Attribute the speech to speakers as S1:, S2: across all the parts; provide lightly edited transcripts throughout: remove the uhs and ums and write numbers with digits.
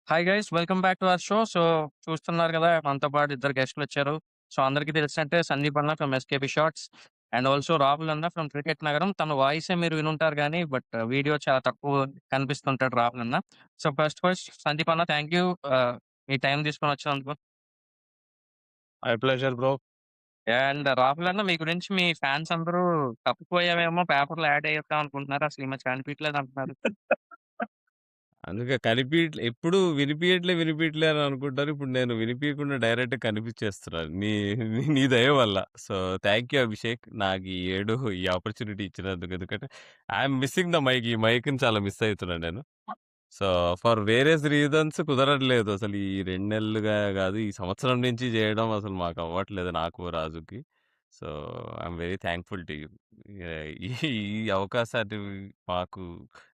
S1: Hi guys welcome back to our show. So చూస్తున్నారు కదా మనతో పాటు ఇద్దరు గెస్టులు వచ్చారు. సో అందరికీ తెలిసినట్టే సందీప్ అన్న from SKP shorts and also Rahul అన్న ఫ్రమ్ క్రికెట్ నగరం. తన వాయిసే మీరు వినుంటారు కానీ బట్ వీడియో చాలా తక్కువ కనిపిస్తుంటాడు రాహుల్ అన్న. సో ఫస్ట్ సందీప్ అన్న థ్యాంక్ యూ మీ టైం తీసుకొని వచ్చినందుకు.
S2: My pleasure bro.
S1: And Rahul అన్న మీ గురించి మీ ఫ్యాన్స్ అందరూ తప్పిపోయావేమో పేపర్‌లో యాడ్ అయ్యేద్దాం అనుకుంటున్నారు. అసలు ఈ మధ్య కనిపియట్లేదు అంటున్నారు.
S2: అందుకే ఎప్పుడు వినిపియట్లే అని అనుకుంటారు. ఇప్పుడు నేను వినిపియకుండా డైరెక్ట్‌గా కనిపిచ్చేస్తున్నాను. నీ నీ నీ దయ వల్ల. So, thank you Abhishek. నాకు ఈ ఆపర్చునిటీ ఇచ్చినందుకు. ఎందుకంటే ఐయామ్ మిస్సింగ్ ద మైక్. ఈ మైక్‌ని చాలా మిస్ అయితున్నాను నేను. సో, ఫర్ వేరియస్ రీజన్స్ కుదరట్లేదు. అసలు ఈ 2 నెలలుగా గాదు, ఈ సంవత్సరం నుంచి జేయడం అసలు మాకు అవ్వట్లేదు నాకు, రాజుకి. So, I'm very thankful to you. ఈ ఈ అవకాశాన్ని మాకు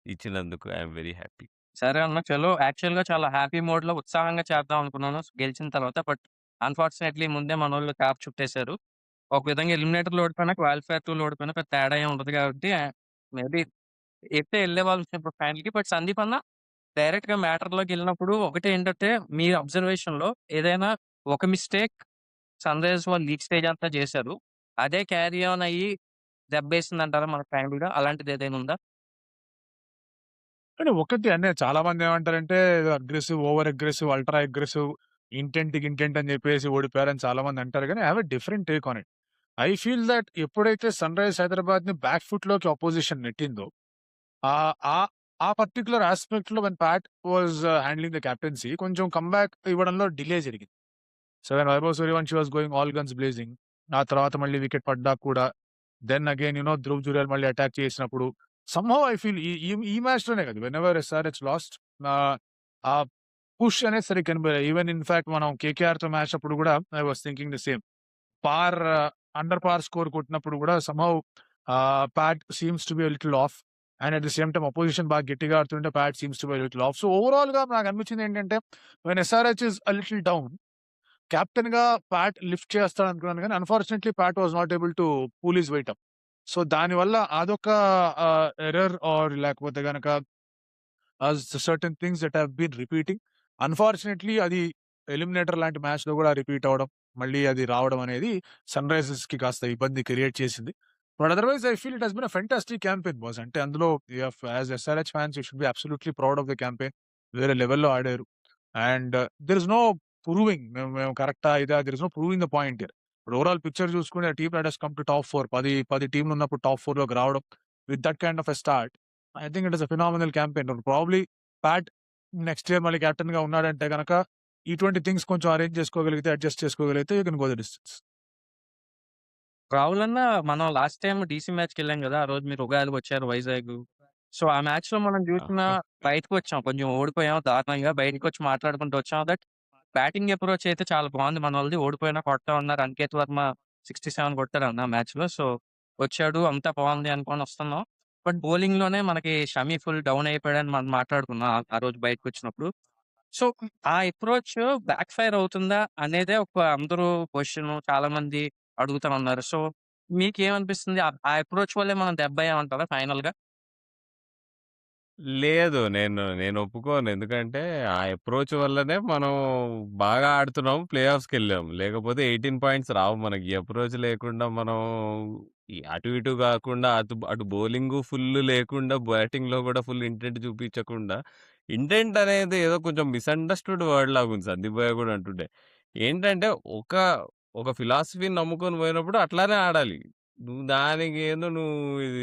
S2: ఇచ్చినందుకు ఐయామ్ వెరీ హ్యాపీ.
S1: సరే అన్న. చలో యాక్చువల్‌గా చాలా హ్యాపీ మోడ్‌లో ఉత్సాహంగా చేద్దాం అనుకున్నాను గెలిచిన తర్వాత. బట్ అన్‌ఫార్చునేట్‌లీ ముందే మనోళ్ళు ట్యాప్ చుట్టేసారు. ఒక విధంగా ఎలిమినేటర్‌లో ఓడిపోయినా, క్వాలిఫైయర్ 2లో ఓడిపోయినా పెద్ద తేడా ఏం ఉండదు కాబట్టి మేబీ ఎట్టే ఎళ్ళేవాళ్ళం ఇప్పుడు ఫైనల్‌కి. బట్ సందీప్ అన్న డైరెక్ట్‌గా మ్యాటర్‌లోకెళ్ళినప్పుడు ఒకటేంటంటే మీ అబ్జర్వేషన్‌లో ఏదైనా ఒక మిస్టేక్ సన్‌రైజర్స్ వాళ్ళు లీగ్ స్టేజ్ అంతా చేశారు. అదే క్యారీ ఆన్ అయ్యి దెబ్బేసిందంటారా మనకు ఫైనల్‌గా? అలాంటిది ఏదైనా ఉందా?
S3: కానీ ఒకటి అంటే చాలా మంది ఏమంటారంటే aggressive, over aggressive, ultra aggressive, intent అని చెప్పేసి ఓడిపోయారని చాలా మంది అంటారు గానీ, I have a different take on it. I feel that ఎప్పుడైతే సన్‌రైజర్స్ హైదరాబాద్‌ని బ్యాక్ ఫుట్‌లోకి అపోజిషన్ నెట్టిందో, ఆహ్, ఆహ్, ఆ పర్టిక్యులర్ యాస్పెక్ట్‌లో when Pat was handling the captaincy కొంచెం కమ్‌బ్యాక్ ఇవ్వడంలో డిలే జరిగింది. So, when Vaibhav Suryavanshi was going all guns blazing, ఆ తర్వాత మళ్ళీ వికెట్ పడ్డాక కూడా, దెన్ అగైన్ ధ్రువ్ జురేల్ మళ్ళీ అటాక్ చేసినప్పుడు సమ్‌హౌ ఐ ఫీల్ ఈ ఈ ఈ మ్యాచ్‌లోనే కాదు, వెనెవర్ ఎస్ఆర్‌హెచ్ లాస్ట్ ఆహ్, ఆ పుష్ అనేది సరిగ్గా కనిపియలే. ఈవెన్ ఇన్‌ఫాక్ట్ మనం కేకేఆర్‌తో మ్యాచ్ అప్పుడు కూడా I was thinking the same. Par under par score కొట్టినప్పుడు కూడా somehow Pat seems to be a little off. And at the same time opposition బాగా గట్టిగా ఆడుతుంటే Pat seems to be a little off. So, ఓవరాల్‌గా నాకు అనిపించింది ఏంటంటే when SRH is a little down, కెప్టెన్‌గా పాట్ లిఫ్ట్ చేస్తాడనుకున్నాను గానీ, unfortunately Pat was not able to pull his weight up. So, దానివల్ల అదొక ఎర్రర్ ఆర్ లేకపోతే గనక certain things that have been repeating. Unfortunately అది ఎలిమినేటర్ లాంటి మ్యాచ్‌లో గూడా రిపీట్ అవ్వడం, మళ్ళీ అది రావడం అనేది సన్‌రైజర్స్‌కి కాస్త ఇబ్బంది క్రియేట్ చేసింది. But otherwise I feel it has been a fantastic campaign boss. అంటే అందులో as SRH fans you should be absolutely proud of the campaign. వేరే లెవెల్‌లో ఆడారు. And there is no proving మేము మేము కరెక్టా ఇదా, there is no proving the point here. ఇప్పుడు ఓవరాల్ పిక్చర్ చూసుకుంటే team that has come to top 4, 10 టీమ్‌లున్నప్పుడు టాప్ 4లోకి రావడం with that kind of a start, I think it is a phenomenal campaign. Probably Pat next year మళ్ళీ కెప్టెన్‌గా ఉన్నాడంటే గనక ఇటువంటి థింగ్స్ కొంచెం అరేంజ్ చేసుకోగలిగితే, అడ్జస్ట్ చేసుకోగలిగితే you can go the distance.
S1: Rahul అన్న మనం లాస్ట్ టైమ్ డీసీ మ్యాచ్‌కెళ్ళాం గదా! ఆ రోజు మీరు ఉగాదికి వచ్చారు వైజాగ్. సో, ఆ మ్యాచ్‌లో మనం చూసిన
S2: ఆ!
S1: బయటకొచ్చాం. కొంచెం ఓడిపోయాం దారుణంగా. బయటికొచ్చి మాట్లాడుకుంటూ వచ్చాం. బ్యాటింగ్ అప్రోచ్ అయితే చాలా బాగుంది మనోళ్ళది. ఓడిపోయినా కొడతామన్నారు. అనికేత్ వర్మ 67 కొట్టాడన్న మ్యాచ్‌లో. సో, వచ్చాడు అంతా బాగుంది అనుకోని వస్తున్నాం. బట్ బౌలింగ్‌లోనే మనకి షమి ఫుల్ డౌన్ అయిపోయాడని మనం మాట్లాడుకున్నాం ఆ రోజు బయటకొచ్చినప్పుడు. సో, ఆ అప్రోచ్ బ్యాక్ ఫైర్ అవుతుందా అనేదే ఒక అందరూ క్వెషను. చాలామంది అడుగుతా ఉన్నారు. సో, మీకేమనిపిస్తుంది? ఆ అప్రోచ్ వల్లే మనం దెబ్బయ్యామంటారా ఫైనల్‌గా?
S2: లేదు. నేను ఒప్పుకోను. ఎందుకంటే, ఆ అప్రోచ్ వల్లనే మనం బాగా ఆడుతున్నాం. ప్లే ఆఫ్స్‌కెళ్ళాం. లేకపోతే 18 పాయింట్స్ రావు మనకి. ఈ అప్రోచ్ లేకుండా మనం అటు ఇటు గాకుండా అటు బౌలింగు ఫుల్లు లేకుండా, బ్యాటింగ్‌లో గూడా ఫుల్ ఇంటెంట్ చూపించకుండా, ఇంటెంట్ అనేది ఏదో కొంచెం మిస్‌అండర్‌స్టూడ్ వర్డ్ లాగుంది. సందీప్ భయ్య గూడా అంటుండే. ఏంటంటే, ఒక ఒక ఫిలాసఫీని నమ్ముకొని పోయినప్పుడు అట్లానే ఆడాలి. నువ్వు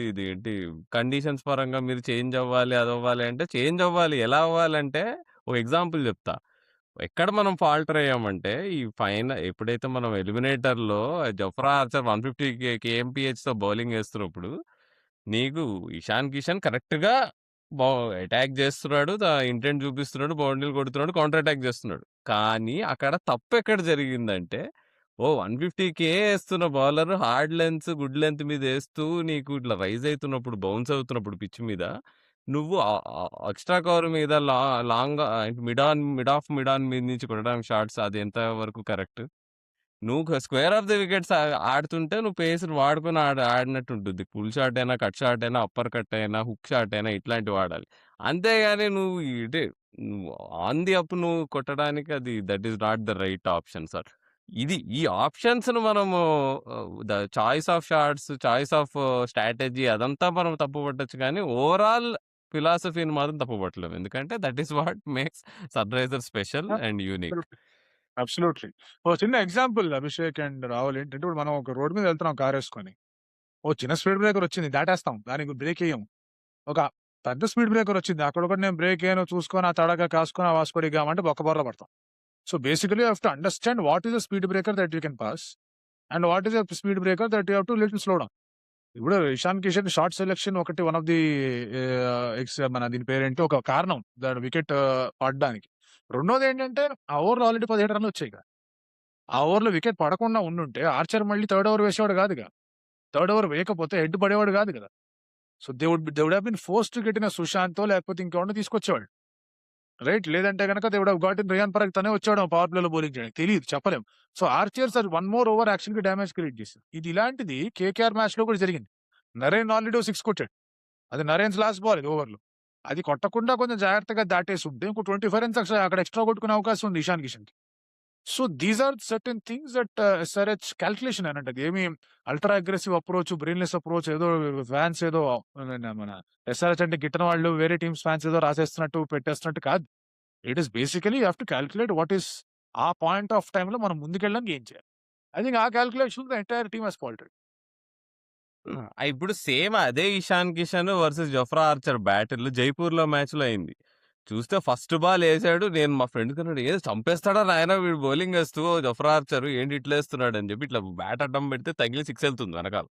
S2: ఇదేంటి కండిషన్స్ పరంగా మీరు చేంజ్ అవ్వాలి, అదవ్వాలి అంటే చేంజ్ అవ్వాలి. ఎలా అవ్వాలంటే ఒక ఎగ్జాంపుల్ చెప్తా. ఎక్కడ మనం ఫాల్టర్ అయ్యామంటే ఎప్పుడైతే మనం ఎలిమినేటర్‌లో జఫ్రా ఆర్చర్ 150 కేఎంపీహెచ్‌తో బౌలింగ్ ఏస్తున్నప్పుడు నీకు ఇషాన్ కిషన్ కరెక్ట్‌గా బౌ అటాక్ చేస్తున్నాడు. ఇంటెంట్ చూపిస్తున్నాడు. బౌండరీలు కొడుతున్నాడు. కౌంటర్ అటాక్ చేస్తున్నాడు. కానీ అక్కడ తప్పెక్కడ జరిగిందంటే 150 ఏస్తున్న bowler hard lengths, good length మీదేస్తూ నీకు ఇట్లా రైజ్ అయితున్నప్పుడు, బౌన్స్ అవుతున్నప్పుడు పిచ్ మీద నువ్వు ఎక్స్‌ట్రా కవర్ మీద లాంగ్ మిడ్ ఆన్ మీద నుంచి కొట్టడానికి షాట్స్ అది ఎంత వరకు కరెక్ట్? నువ్వు స్క్వేర్ ఆఫ్ ది వికెట్స్ ఆడుతుంటే నువ్వు పేస్‌ని వాడుకొని ఆడినట్టు ఉంటుంది. పుల్ షాట్ అయినా, కట్ షాట్ అయినా, అప్పర్ కట్ అయినా, హుక్ షాట్ అయినా ఇట్లాంటివి వాడాలి. అంతేగాని నువ్వు ఆన్ ది అప్ నువ్వు కొట్టడానికి అది that is not the right option sir. ఈ ఆప్షన్స్‌ను మనము the choice of shots, choice of strategy అదంతా మనం తప్పు పట్టొచ్చు కానీ, ఓవరాల్ ఫిలాసఫీని మాత్రం తప్పు పట్టలేము. ఎందుకంటే that is what makes Sunrisers special and unique.
S3: Absolutely. ఓ చిన్న ఎగ్జాంపుల్ అభిషేక్ అండ్ రాహుల్ ఏంటంటే, ఇప్పుడు మనం ఒక రోడ్ మీద వెళ్తున్నాం కారేసుకొని. ఓ చిన్న స్పీడ్ బ్రేకర్ వచ్చింది దాటేస్తాం. దానికి బ్రేక్ ఎయ్యం. ఒక పెద్ద స్పీడ్ బ్రేకర్ వచ్చింది. అక్కడ కూడా నేను బ్రేక్ ఎయ్యను చూసుకొని, ఆ తడగా కాసుకొని, ఆ వాస్కోడిగామంటే బొక్కబోర్ల పడతాం. So basically you have to understand what is the speed breaker that you can pass and what is the speed breaker that you have to little slow down. ఇప్పుడు Ishan Kishan short selection ఒకటి one of the మన దీని పేరేంటి ఒక కారణం దాని wicket పడడానికి. రెండోదేంటంటే ఆ ఓవర్‌లో ఆల్రెడీ 17 రన్‌లు వచ్చాయిగా. ఆ ఓవర్‌లో వికెట్ పడకుండా ఉండుంటే ఆర్చర్ మళ్ళీ థర్డ్ ఓవర్ వేసేవాడు కాదుగా. థర్డ్ ఓవర్ వేయకపోతే హెడ్ పడేవాడు కాదు కదా! So they would have been forced to get in సుశాంతో లేకపోతే ఇంకెవరినో తీసుకొచ్చేవాళ్ళు. రైట్. లేదంటే గనక దే వుడ్ హావ్ గాట్ ఇన్ రియాన్ పరాగ్ తనే వచ్చాడు పవర్ ప్లేలో బౌలింగ్ చేయడానికి. తెలీదు చెప్పలేం. So Archers are one more over యాక్చువల్‌గా డ్యామేజ్ క్రియేట్ చేసింది. ఇది ఇలాంటిది కేకేఆర్ మ్యాచ్‌లో కూడా జరిగింది. నరేన్ ఆల్రెడీ ఓ 6 కొట్టాడు. అది నరేన్స్ లాస్ట్ బాల్ ఓవర్‌లో. అది కొట్టకుండా కొంచెం జాగ్రత్తగా దాటేసుంటే ఇంకో 25 రన్స్ అక్కడ ఎక్స్‌ట్రా కొట్టుకునే అవకాశం ఉంది ఇషాన్ కిషన్‌కి. So these are certain things that SRH calculation అనంట. అదేమి ultra aggressive approach, brainless approach ఏదో ఫ్యాన్స్ ఏదో మన ఎస్ఆర్‌హెచ్ అంటే గిట్టని వాళ్ళు వేరే టీమ్స్ ఫ్యాన్స్ ఏదో రాసేస్తున్నట్టు పెట్టేస్తున్నట్టు కాదు. It is basically you have to calculate what is ఆ పాయింట్ ఆఫ్ టైమ్‌లో మనం ముందుకెళ్ళడానికి ఏం చేయాలి. ఐ థింక్ ఆ calculation the entire team has faulted.
S2: ఇప్పుడు సేమ్ అదే Ishan Kishan versus Jofra Archer battle జైపూర్‌లో మ్యాచ్‌లో అయింది. చూస్తే ఫస్ట్ బాల్ ఏసాడు. నేను మా ఫ్రెండ్‌కి అన్నాడు, "ఏది చంపేస్తాడా నాయనా వీడు బౌలింగ్ ఏస్తూ జొఫ్రా ఆర్చర్ ఏంటి ఇట్లా ఏస్తున్నాడు" అని చెప్పి ఇట్లా బ్యాట్ అడ్డం పెడితే తగిలి 6 ఎళ్తుంది వెనకాల.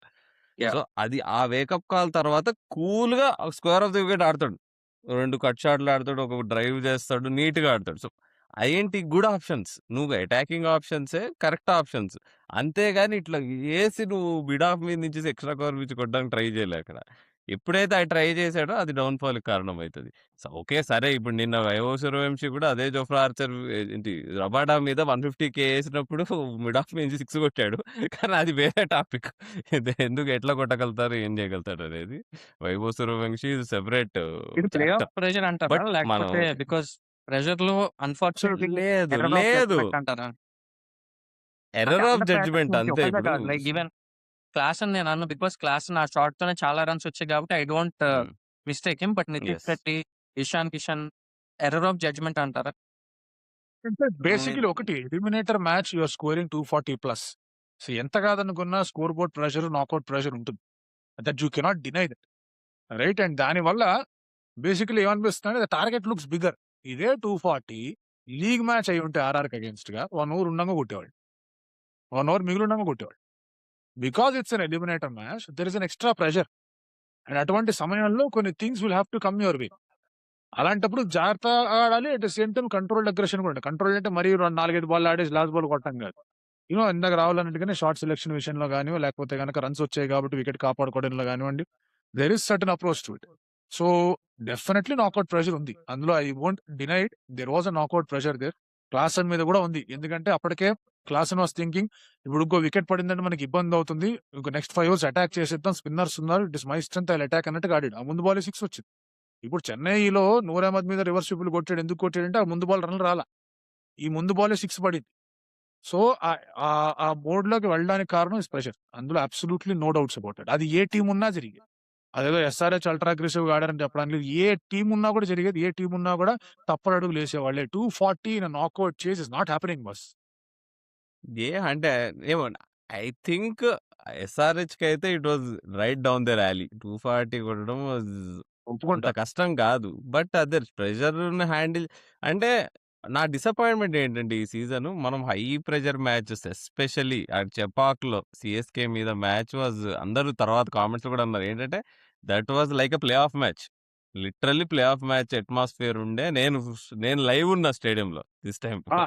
S2: So
S1: yeah!
S2: అది ఆ వేకప్ కాల్ తర్వాత కూల్‌గా స్క్వేర్ ఆఫ్ ది వికెట్ ఆడతాడు. 2 కట్ షాట్‌లు ఆడతాడు. ఒక డ్రైవ్ చేస్తాడు. నీట్‌గా ఆడతాడు. సో అయేంటి గుడ్ ఆప్షన్స్. నువ్వు అటాకింగ్ ఆప్షన్సే కరెక్ట్ ఆప్షన్స్. అంతేగాని ఇట్లా ఏసి నువ్వు మిడ్ ఆఫ్ మీద నుంచి ఎక్స్‌ట్రా కవర్ పిచ్ కొట్టడానికి ట్రై చేయలే అక్కడ. ఎప్పుడైతే అది ట్రై చేసాడో అది డౌన్‌ఫాల్‌కి కారణమైతది. So okay. సరే ఇప్పుడు నిన్న వైభవ్ సూర్యవంశి కూడా అదే జోఫ్రా ఆర్చర్ ఏంటి రబాడా మీద 150 ఏసినప్పుడు మిడ్ ఆఫ్ నుంచి 6 కొట్టాడు. కానీ అది వేరే టాపిక్. ఇది ఎందుకు ఎట్లా కొట్టగలుగుతారు, ఏం చేయగలుగుతారు అనేది. వైభవ్ సూర్యవంశి ఈజ్ సెపరేట్
S1: ఇది ప్లే ఆఫ్
S2: చాప్టర్.
S1: ప్రెషర్ అంటారా?
S2: బట్ మనం
S1: లేకపోతే బికాజ్ ప్రెషర్‌లో అన్‌ఫార్చునేట్‌లీ
S2: లేదు.
S1: ఎర్రర్ ఆఫ్
S2: లేదు.
S1: జడ్జ్‌మెంట్ అంటారా? అంటే
S2: ఎర్రర్ ఆఫ్
S1: అందరి బ్యాటర్స్
S2: జడ్జ్‌మెంట్
S1: నుంచి
S2: అంతే.
S1: ఒకళ్ళే
S2: ఇప్పుడు
S1: కాదు. లైక్ ఈవెన్ క్లాసన్ నేను అనను. బికాజ్ క్లాసన్ ఆ షాట్‌తోనే చాలా రన్స్ వచ్చాయి కాబట్టి I don't
S2: hmm.
S1: Mistake him. But Nitish
S2: yes.
S1: Reddy, Ishan Kishan error of judgement అంటారా?
S3: బేసికల్లీ ఒకటి eliminator match you are scoring 240+. So ఎంత కాదనుకున్నా score board pressure, knockout pressure ఉంటుంది. That you cannot deny that. Right. And దానివల్ల బేసికల్లీ ఏమనిపిస్తుందంటే the target looks bigger. ఇదే 240 league match అయి ఉంటే ఆర్ఆర్‌కి అగైన్స్ట్‌గా 1 ఓవర్ ఉండంగా కొట్టేవాళ్ళు. 1 ఓవర్ మిగిలి ఉండంగా కొట్టేవాళ్ళు. Because it's an eliminator match there is an extra pressure. And అటువంటి సమయంలో కొన్ని things will have to come your way. అలాంటప్పుడు జాగ్రత్తగా ఆడాలి. At the same time controlled aggression కూడా ఉండాలి. కంట్రోల్ అంటే మరీ 4, 5 బాల్లు ఆడేసి లాస్ట్ బాల్ కొట్టడం కాదు. ఇందాక రాహుల్ అన్నట్టుగానే షార్ట్ సెలక్షన్ విషయంలో గానివ్వండి, లేకపోతే గనక రన్స్ వచ్చాయి కాబట్టి వికెట్ కాపాడుకోవడంలో గానివ్వండి, there is certain approach to it. So definitely knockout pressure ఉంది. అందులో I won't deny it. There was a knockout pressure there. Klaasen మీద కూడా ఉంది. ఎందుకంటే అప్పటికే క్లాసన్ వాస్ థింకింగ్ ఇప్పుడు ఇంకో వికెట్ పడిందంటే మనకి ఇబ్బంది అవుతుంది. ఇంకో నెక్స్ట్ 5 ఓవర్స్ అటాక్ చేసేద్దాం. స్పిన్నర్స్ ఉన్నారు. It is my strength I attack అన్నట్టుగా ఆడాడు. ఆ ముందు బాల్ 6 వచ్చింది. ఇప్పుడు చెన్నైలో నూర్ అహ్మద్ మీద రివర్స్ స్వీప్‌లు కొట్టాడు. ఎందుకు కొట్టాడంటే ఆ ముందు బాల్ రన్‌లు రాలా. ఈ ముందు బాలే 6 పడింది. సో ఆ మోడ్‌లోకి వెళ్ళడానికి కారణం ఇస్ ప్రెషర్. అందులో absolutely no doubts about it. అది ఏ టీమ్ ఉన్నా జరిగేది. అదేదో ఎస్ఆర్‌హెచ్ అల్ట్రా అగ్రెసివ్‌గా ఆడారని చెప్పడానికి లేదు. ఏ టీమ్ ఉన్నా కూడా జరిగేది. ఏ టీమ్ ఉన్నా కూడా తప్పడడుగులు ఏసేవాళ్ళే. 240 in a knockout chase is not happening boss.
S2: అంటే ఏమో ఐ థింక్ ఎస్ఆర్‌హెచ్‌కైతే it was right down the rally. 240 కొట్టడం వాస్ అంత
S3: ఒప్పుకుంటా.
S2: కష్టం కాదు. బట్ అదే ప్రెషర్‌ని హ్యాండిల్ అంటే నా డిసప్పాయింట్‌మెంట్ ఏంటంటే ఈ సీజను మనం హై ప్రెషర్ మ్యాచెస్ ఎస్పెషల్లీ చెపాక్‌లో సీఎస్‌కే మీద మ్యాచ్ వాస్ అందరూ తర్వాత కామెంట్స్‌లో కూడా అన్నారు. ఏంటంటే that was like a play off match. Literally play off match atmosphere ఉండే. నేను లైవ్ ఉన్నా స్టేడియంలో దిస్ టైమ్.
S3: ఆ!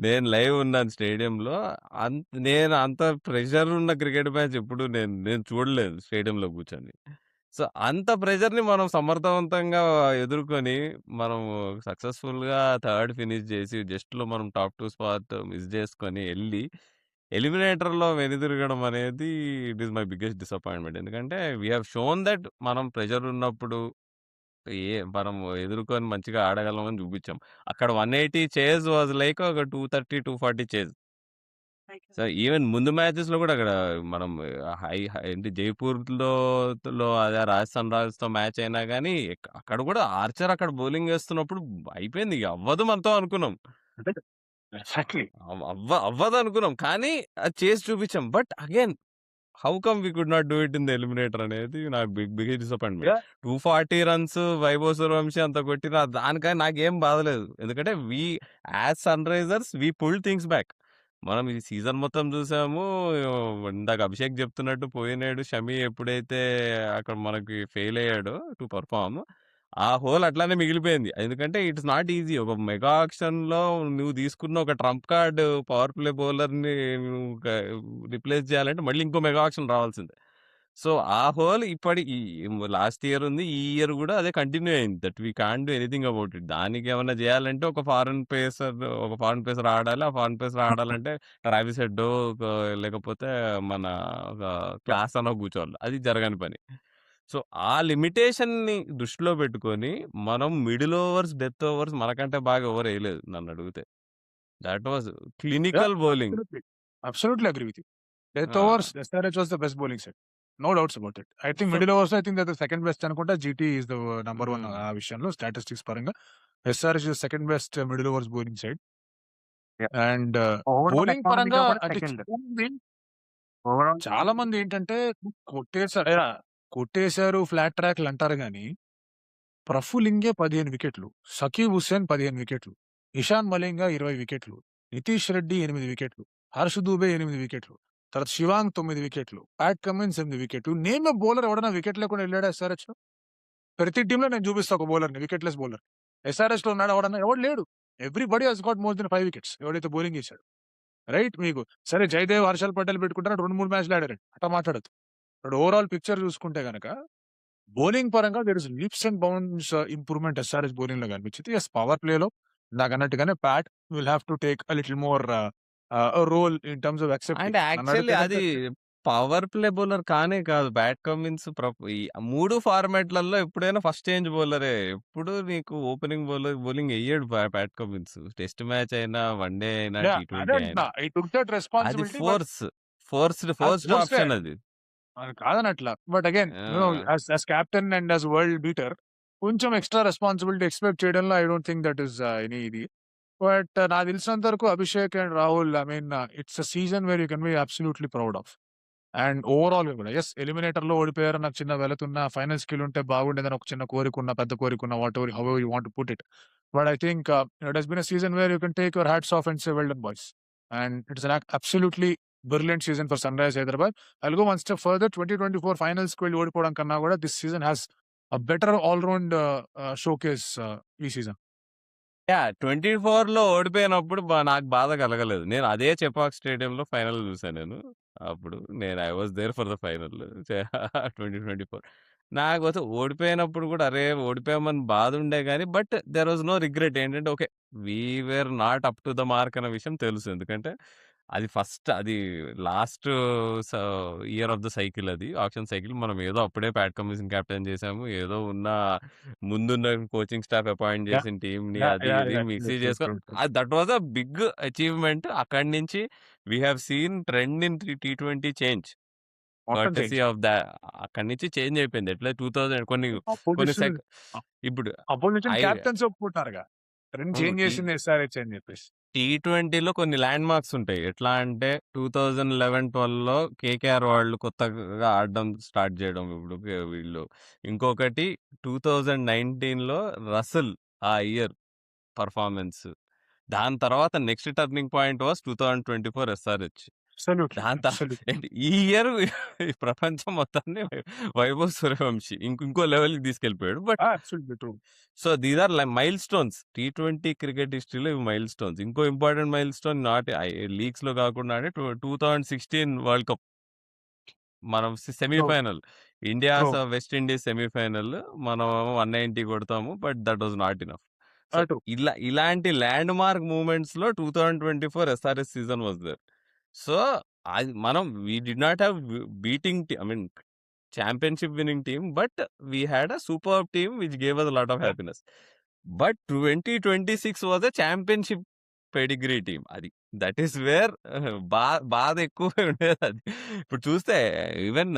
S2: నేను లైవ్ ఉన్నాను స్టేడియంలో. నేను అంత ప్రెషర్ ఉన్న క్రికెట్ మ్యాచ్ ఎప్పుడు నేను నేను చూడలేదు స్టేడియంలో కూర్చొని. సో, అంత ప్రెషర్‌ని మనం సమర్థవంతంగా ఎదుర్కొని, మనము సక్సెస్‌ఫుల్‌గా థర్డ్ ఫినిష్ చేసి, జస్ట్‌లో మనం టాప్ 2 స్పాట్ మిస్ చేసుకొని ఎళ్లి, ఎలిమినేటర్‌లో వెనుదిరగడం అనేది it is my biggest disappointment. ఎందుకంటే వి హావ్ షోన్ దట్ మనం ప్రెషర్ ఉన్నప్పుడు మనం ఎదుర్కొని మంచిగా ఆడగలమని చూపించాం. అక్కడ 180 చేజ్ వాజ్ లైక్ ఒక 230, 240 చేజ్. సో, ఈవెన్ ముందు మ్యాచెస్‌లో కూడా అక్కడ మనం ఏంటి జైపూర్‌లో అదే రాజస్థాన్ రాయల్స్‌తో మ్యాచ్ అయినా గానీ, అక్కడ కూడా ఆర్చర్ అక్కడ బౌలింగ్ ఏస్తున్నప్పుడు అయిపోయింది. ఇగ అవ్వదు మనతో అనుకున్నాం.
S3: అంటే ఎగ్జాక్ట్‌లీ.
S2: అవ్వదనుకున్నాం. కానీ అది చేసి చూపించాం. But again how come we could not do it in the eliminator అనేది నాకు big disappointment.
S3: Yeah!
S2: 240 runs Vaibhav Suryavanshi అంత కొట్టినా దానికని నాకేం బాధలేదు. ఎందుకంటే as Sunrisers we pulled things back. మనం ఈ సీజన్ మొత్తం చూసాము. ఇందాక అభిషేక్ చెప్తున్నట్టు పోయినాడు షమి ఎప్పుడైతే అక్కడ మనకి ఫెయిల్ అయ్యాడో టు పెర్ఫార్మ్, ఆ హోల్ అట్లానే మిగిలిపోయింది. ఎందుకంటే ఇట్స్ నాట్ ఈజీ. ఒక మెగా ఆక్షన్‌లో నువ్వు తీసుకున్న ఒక ట్రంప్ కార్డ్ పవర్ ప్లే బౌలర్‌ని నువ్వు రిప్లేస్ చేయాలంటే మళ్ళీ ఇంకో మెగా ఆక్షన్ రావాల్సిందే. సో, ఆ హోల్ ఈ లాస్ట్ ఇయర్ ఉంది. ఈ ఇయర్ కూడా అదే కంటిన్యూ అయింది. That we can't do anything about it. దానికేమన్నా చేయాలంటే ఒక ఫారెన్ పేసర్ ఆడాలి. ఆ ఫారెన్ పేసర్ ఆడాలంటే ట్రావిస్ హెడ్డో లేకపోతే మన ఒక క్లాసనో కూర్చోవాలి. అది జరగని పని. సో, ఆ లిమిటేషన్‌ని దృష్టిలో పెట్టుకొని మనం మిడిల్ ఓవర్స్, డెత్ ఓవర్స్ మనకంటే బాగా ఎవరు ఎయలేదు నన్నడిగితే. That was
S3: yeah!
S2: Clinical bowling.
S3: Absolutely. Absolutely agree with you. Death
S2: ah!
S3: Overs SRH was the best bowling side. No doubts about it. I think
S2: so
S3: middle ఓవర్స్‌లో I think they are the second best అనుకుంటా. GT is the number 1
S2: hmm.
S3: ఆ విషయంలో statistics పరంగా. SRH is second best middle overs bowling side.
S1: Yeah!
S3: And
S1: overall
S3: bowling పరంగా
S1: ఎకానమీగా కూడా
S3: అంటే
S1: second. Overall
S3: చాలా మంది ఏంటంటే కొట్టేసారు ఫ్లాట్ ట్రాక్‌లు అంటారు గానీ, ప్రఫుల్ ఇంగే 15 వికెట్లు, సకీబ్ హుస్సేన్ 15 వికెట్లు, ఇషాన్ మలింగా 20 వికెట్లు, నితీష్ రెడ్డి 8 వికెట్లు, హర్ష్ దూబే 8 వికెట్లు, తర్వాత శివాంగ్ 9 వికెట్లు, ప్యాట్ కమిన్స్ 8 వికెట్లు. నేమ్ ఏ బౌలర్ ఎవడన్నా వికెట్ లేకుండా వెళ్ళాడా ఎస్ఆర్‌హెచ్‌లో? ప్రతి టీమ్‌లో నేను చూపిస్తా ఒక బౌలర్‌ని వికెట్‌లెస్ బౌలర్. ఎస్ఆర్‌హెచ్‌లో ఉన్నాడా ఎవడన్నా? ఎవడు లేడు. Everybody has got more than 5 wickets ఎవడైతే బౌలింగ్ చేశాడో. రైట్ మీకు సరే జయదేవ్, హర్షల్ పటేల్ పెట్టుకుంటారు 2, 3 మ్యాచ్‌లు ఆడారండి. అట్లా మాట్లాడొద్దు. ఇప్పుడు ఓవరాల్ పిక్చర్ చూసుకుంటే గనక బౌలింగ్ పరంగా there is leaps and bounds improvement SRH బౌలింగ్‌లో కనిపించింది. యెస్ పవర్ ప్లేలో ఇందాకన్నట్టుగానే Pat will have to take a little more role in terms of
S2: and
S3: accepting.
S2: Actually
S3: నన్నడిగితే
S2: అది
S3: గనక
S2: పవర్ ప్లే బౌలర్ కానే కాదు. బ్యాట్ కమిన్స్ ఈ 3 ఫార్మాట్‌లలో ఎప్పుడైనా ఫస్ట్ చేంజ్ బౌలరే. ఎప్పుడు నీకు ఓపెనింగ్ బౌలింగ్ ఎయ్యడు ప్యాట్ కమిన్స్. టెస్ట్ మ్యాచ్ అయినా, వన్ డే అయినా,
S3: యాహ్! అదే
S2: టీ20
S3: అంటున్నా.
S2: అయినా.
S3: ఐ టుక్ దట్
S2: అది
S3: రెస్పాన్సిబిలిటీ బట్ అది
S2: ఫోర్స్డ్
S3: ఫోర్సే.
S2: ఆప్షన్ అది.
S3: కాదనట్లా. But again
S2: ah!
S3: As captain and as world beater కొంచెం ఎక్స్‌ట్రా రెస్పాన్సిబిలిటీ ఎక్స్‌పెక్ట్ చేయడంలో I don't think that is any ఇది. బట్ నాకు తెలిసినంత వరకు Abhishek and Rahul I mean it's a season where you can be absolutely proud of. And ఓవరాల్‌గా కూడా yes ఎలిమినేటర్‌లో ఓడిపోయారు. నాకు చిన్న వెలతున్న ఫైనల్స్‌కెళ్ళుంటే బాగుండేదని ఒక చిన్న కోరికున్న, పెద్ద కోరికున్న whatever however you want to put it. But I think it has been a season where you can take your hats off and say well done boys. And it's an absolutely brilliant season for Sunrise Hyderabad. I'll go one step further 2024 ఫైనల్స్‌కి వెళ్లి ఓడిపోవడం కన్నా కూడా this season has a better all round showcase ఈ season.
S2: 24లో ఓడిపోయినప్పుడు నాకు బాధ కలగలేదు. నేను అదే చెపాక్ స్టేడియంలో ఫైనల్ చూసాను నేను. అప్పుడు I was there for the final 2024. నాకోసం ఓడిపోయినప్పుడు కూడా అరే! ఓడిపోయామని బాధుండే గానీ, but there was no regret. ఏంటంటే okay. We were not up to the mark అన్న విషయం తెలుసు. ఎందుకంటే అది లాస్ట్ స ఇయర్ ఆఫ్ ద సైకిల్ అది. Auction cycle. మనం ఏదో అప్పుడే ప్యాట్ కమిన్స్‌ని కెప్టెన్ చేసాము. ఏదో ముందున్న కోచింగ్ స్టాఫ్ అపాయింట్
S3: యాహ్!
S2: చేసిన టీమ్‌ని
S3: యాహ్!
S2: అది
S3: యాహ్!
S2: ఇది
S3: యాహ్! ట్రూ.
S2: Mixie
S3: true.
S2: చేసుకొని
S3: true. True.
S2: That was a big achievement. అక్కడి నుంచి we have seen trend in T20 change.
S3: మొత్తం
S2: కర్టెసీ
S3: చేంజ్.
S2: ఆఫ్ అక్కడి నుంచి చేంజ్ అయిపోయింది. ఎట్లా 2000 కొన్ని
S3: అపోజిషన్
S2: ఇప్పుడు
S3: అపోజిషన్
S2: ఐ
S3: క్యాప్టెన్స్ ఒప్పుకుంటున్నారుగా. ట్రెండ్
S2: అవును.
S3: చేంజ్ చేసింది ఎస్ఆర్‌హెచ్ అని చెప్పేసి.
S2: టీ20లో కొన్ని ల్యాండ్ మార్క్స్ ఉంటాయి. ఎట్లా అంటే 2011, 12లో కేకేఆర్ వాళ్ళు కొత్తగా ఆడడం స్టార్ట్ చేయడం. ఇప్పుడు వీళ్ళు ఇంకొకటి 2019లో రసెల్ ఆ ఇయర్ పెర్ఫార్మన్స్. దాని తర్వాత next turning point was 2024 SRH.
S3: Absolutely.
S2: దాని త
S3: అబ్సల్యూట్‌లీ.
S2: ఏంటి ఈ ఇయర్ ఈ ప్రపంచం మొత్తాన్ని వైభవ్ సూర్యవంశీ ఇంకో లెవెల్‌కి తీసుకెళ్ళిపోయాడు. But
S3: absolutely true.
S2: So these are milestones. T20 cricket హిస్టరీలో ఇవి మైల్ స్టోన్స్. ఇంకో ఇంపార్టెంట్ మైల్ స్టోన్ లీగ్స్‌లో కాకుండా అంటే 2016 వరల్డ్ కప్. మనం
S3: true.
S2: Semifinal. India
S3: true.
S2: West Indies semifinal. మనం 190 కొడతాము. But that was not enough. So
S3: true.
S2: ఇలాంటి ల్యాండ్ మార్క్ మూవ్‌మెంట్స్‌లో 2024 SRH season was there. So, అది మనం we did not have I mean championship winning team, but we had a superb team which gave us a lot of
S3: Yeah.
S2: happiness. But 2026 was a championship pedigree team. అది that is where బాధ ఎక్కువ ఉండేది. అది ఇప్పుడు చూస్తే even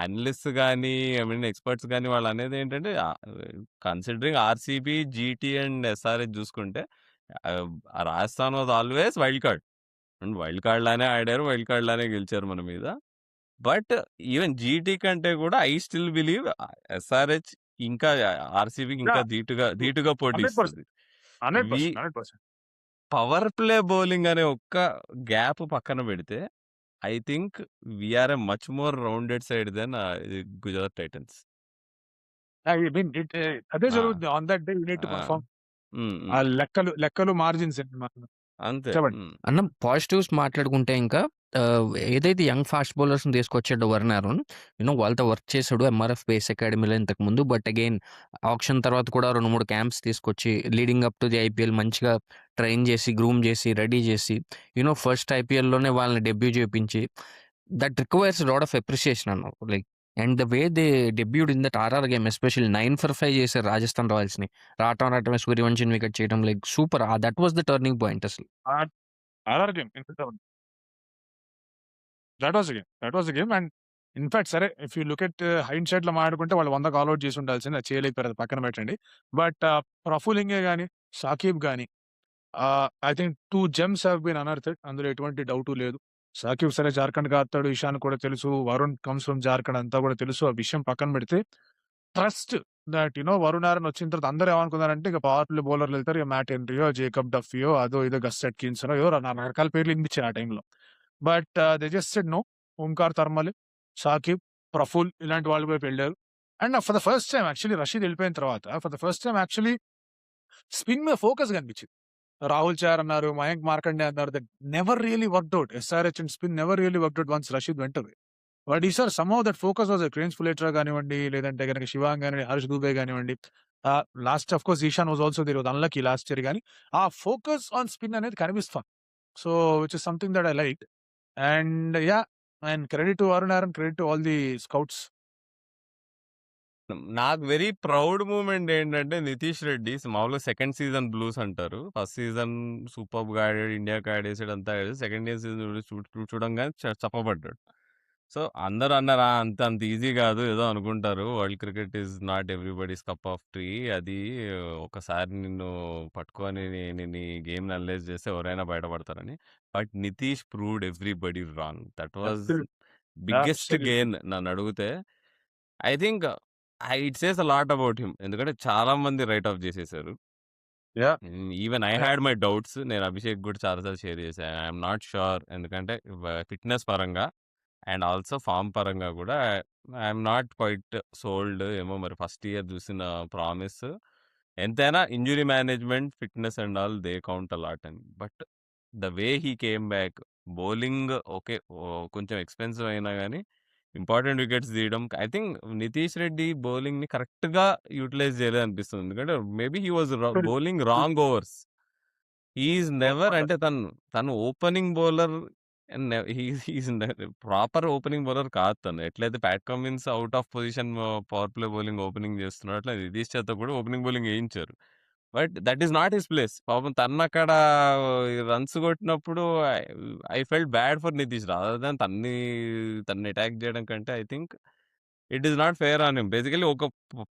S2: analyst కానీ, I mean experts కానీ వాళ్ళు అనేది ఏంటంటే కన్సిడరింగ్ ఆర్సీబీ, జీటీ అండ్ ఎస్ఆర్హెచ్ చూసుకుంటే Rajasthan was always wild card and wild card లానే ఆడారు, వైల్డ్ కార్డ్ లానే గెలిచారు మన మీద. బట్ ఈవెన్ జీటీ కంటే కూడా ఐ స్టిల్ బిలీవ్ ఎస్ఆర్హెచ్ ఇంకా ఆర్సీబీకి ఇంకా ధీటుగా పోటీ
S3: 100%.
S2: ఇస్తుంది.
S3: 100%. 100%.
S2: పవర్ ప్లే బౌలింగ్ అనే ఒక్క గ్యాప్ పక్కన పెడితే I think we're a much more rounded side than Gujarat Titans.
S3: I mean, అదే జరుగుతుంది. On that day you need to perform. ఆ లెక్కలు మార్జిన్స్
S2: అంతే.
S3: చెప్పండి.
S4: అన్న పాజిటివ్స్ మాట్లాడుకుంటే ఇంకా ఏదైతే యంగ్ ఫాస్ట్ బౌలర్స్ని తీసుకొచ్చాడో వరుణ్ ఆరోన్, వాళ్ళతో వర్క్ చేశాడు ఎంఆర్ఎఫ్ బేస్ అకాడమీలో ఇంతకుముందు. బట్ అగైన్ ఆప్షన్ తర్వాత కూడా 2-3 క్యాంప్స్ తీసుకొచ్చి leading up to the IPL మంచిగా ట్రైన్ చేసి, గ్రూమ్ చేసి, రెడీ చేసి, ఫస్ట్ ఐపీఎల్లోనే వాళ్ళని డెబ్యూ చేయించి, that requires lot of appreciation అన్న. Like and the way they debuted in that RR game, especially 9 for 5 చేశారు రాజస్థాన్ రాయల్స్ని. రావటమే సూర్యవంశిని వికెట్ చేయడం, like super. That was the turning point అసలు.
S3: RR game that was game. And in fact సరే, if you look at hind side లో మాట్లాడుకుంటే వాళ్ళు 100 ఆల్అౌట్ చేసి ఉండాల్సింది, అది చేయలేకపోయారు, అది పక్కన పెట్టండి. బట్ ప్రఫులింగే కానీ, సాకిబ్ కానీ, I think 2 gems have been unearthed. అందులో ఎటువంటి డౌట్ లేదు. సాకిబ్ సరే జార్ఖండ్ ఆడతాడు, ఇషాన్ కూడా తెలుసు, వరుణ్ కమ్స్ ఫ్రమ్ జార్ఖండ్, అంతా కూడా తెలుసు. ఆ విషయం పక్కన పెడితే ట్రస్ట్ దట్ వరుణ్ ఆరన్ వచ్చిన తర్వాత అందరూ ఏమనుకున్నారంటే ఇక పవర్ ప్లే బౌలర్లు వెళ్తారు, మ్యాట్ హెన్రీయో, జేకబ్ డఫియో, అదో ఇదో గస్ అట్కిన్సనో, ఎవరో రకరకాల పేర్లు వినిపించారు ఆ టైంలో. But they just said no. Onkar Tarmale, Sakib, Praful ఇలాంటి వాళ్ళ వైపు వెళ్ళారు. And for the first time actually Rashid వెళ్ళిపోయిన తర్వాత for the first time actually spin మీద ఫోకస్ కనిపించింది. రాహుల్ చార్ అన్నారు, మయాంక్ మార్కండే అన్నారు, that never really worked out. SRH and spin never really worked out once Rashid వెంట అవే. బట్ ఈసారి సమ్హౌ దట్ ఫోకస్ వాజ్ క్రేన్స్ ఫులేట్రా కానివ్వండి, లేదంటే కనుక శివాంగ్ కానివ్వండి, హర్ష్ దూబే కానివ్వండి, last of course Eshan was also there, unlucky last year. కానీ ఆ ఫోకస్ ఆన్ స్పిన్ అనేది కనిపిస్తాం. So which is something that I like. And and credit to Varun Aaron, credit to all the scouts.
S2: నాకు వెరీ ప్రౌడ్ మూమెంట్ ఏంటంటే నితీష్ రెడ్డి మామూలుగా second season blues అంటారు. First season super గా ఆడాడు, ఇండియాకి ఆడేసాడు, అంతా ఆడాడు. సెకండ్ సీజన్ చూడంగానే చెప్పబడ్డాడు. సో అందరూ అన్నారు అంత అంత ఈజీ కాదు ఏదో అనుకుంటారు, world cricket is not everybody's cup of tea, అది ఒకసారి నిన్ను పట్టుకొని నీ గేమ్ అనలైజ్ చేస్తే ఎవరైనా బయటపడతారని. But Nitish proved everybody wrong. That was biggest gain నన్ను అడిగితే. I think it says a lot about him, ఎందుకంటే చాలా మంది రైట్ ఆఫ్ చేసేసారు. Even I had my doubts. నేను అభిషేక్ కూడా చాలాసార్లు షేర్ చేశాను, ఐఎమ్ నాట్ షూర్, ఎందుకంటే ఫిట్నెస్ పరంగా అండ్ ఆల్సో ఫామ్ పరంగా కూడా ఐఎమ్ నాట్ క్వైట్ సోల్డ్. ఏమో మరి ఫస్ట్ ఇయర్ చూసిన ప్రామిస్ ఎంతైనా injury management, fitness and all they count a lot అని. But the way he came back, bowling okay కొంచెం ఎక్స్పెన్సివ్ అయినా కానీ ఇంపార్టెంట్ వికెట్స్ తీయడం. I think Nitish Reddy bowling ని కరెక్ట్ గా యూటిలైజ్ చేయలేదు అనిపిస్తుంది, ఎందుకంటే maybe he was bowling wrong overs. He is never, అంటే తను opening bowler, proper opening bowler కాదు తను. ఎట్లయితే Pat Cummins out of position power play bowling opening చేస్తున్నాడు, అట్లా నితీష్ చేత కూడా ఓపెనింగ్ బౌలింగ్ వేయించారు. But that is not his place. పాపం తను అక్కడ రన్స్ కొట్టినప్పుడు I felt bad for Nitish, rather than తన్ని అటాక్ చేయడం కంటే. I think it is not fair on him. Basically ఒక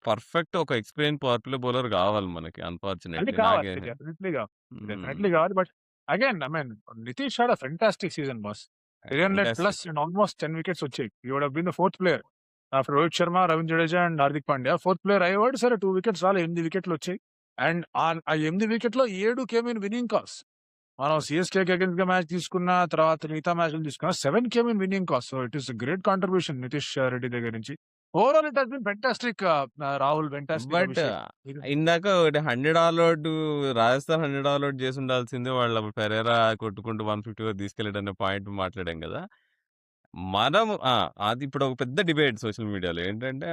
S2: పర్ఫెక్ట్, ఒక ఎక్స్పీరియన్స్ పవర్ ప్లే బౌలర్ కావాలి మనకి, అన్ఫార్చునేట్లీ.
S3: డెఫినెట్లీ కావాలి. But again I mean Nitish had a fantastic season, boss. 300 plus and almost 10 wickets వచ్చాయి. He would have been the fourth player after Rohit Sharma, Ravindra Jadeja and Hardik Pandya. Fourth player అయ్యేవాడు. సరే 2 wickets రాలే, 8 వికెట్లు వచ్చాయి. And ఆ 8 వికెట్లో 7 came in winning cause. మనం CSK against గా match తీసుకున్న తర్వాత మిగతా మ్యాచ్లు తీసుకున్నా 7 came in winning cause. So it is great contribution Nitish Reddy దగ్గర నుంచి. Overall it has been fantastic. Rahul fantastic.
S2: But ఇందాక 100 ఆల్అౌట్ రాజస్థాన్ 100 ఆల్అౌట్ చేసి ఉండాల్సిందే, వాళ్ళ పెరేరా కొట్టుకుంటూ 150 తీసుకెళ్ళాడు అనే పాయింట్ మాట్లాడాం కదా మనం. అది ఇప్పుడు ఒక పెద్ద డిబేట్ సోషల్ మీడియాలో ఏంటంటే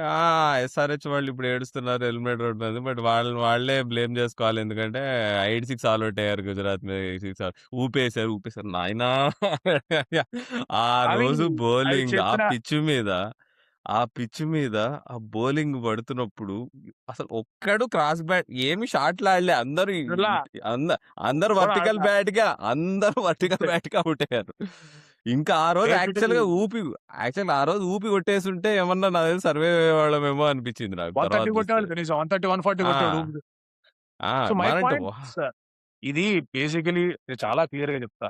S2: ఎస్ఆర్హెచ్ వాళ్ళు ఇప్పుడు ఏడుస్తున్నారు ఎలిమినేట్ రోడ్ మీద, బట్ వాళ్ళే బ్లేమ్ చేసుకోవాలి, ఎందుకంటే 8-6 ఆల్అౌట్ అయ్యారు గుజరాత్ మీద. 8-6 ఊపేశారు నాయనా. ఆ రోజు బౌలింగ్ ఆ పిచ్ మీద ఆ పిచ్ మీద ఆ బౌలింగ్ పడుతున్నప్పుడు అసలు ఒక్కడు క్రాస్ బ్యాట్ ఏమి షాట్లు ఆడలే. అందరూ
S3: ఇలా
S2: అందరూ
S3: కూడా
S2: వర్టికల్ బ్యాట్ గా
S3: అంతే.
S2: అవుట్ అయ్యారు. ఇంకా ఆ రోజు
S3: బేసికలీ
S2: యాక్చువల్ ఆ రోజు ఊపి కొట్టేసుంటే ఏమన్నా నాకు తెలిసి సర్వే అయ్యేవాళ్ళమేమో అనిపించింది నాకు
S3: 130
S2: తర్వాత చూస్తే.
S3: కొట్టేవాళ్ళు కనీసం 130, 140 కొట్టేవాడు.
S2: ఆ! ఆ!
S3: సో మై
S2: మరంటే
S3: పాయింట్ ఇది బేసికలీ చాలా క్లియర్ గా చెప్తా.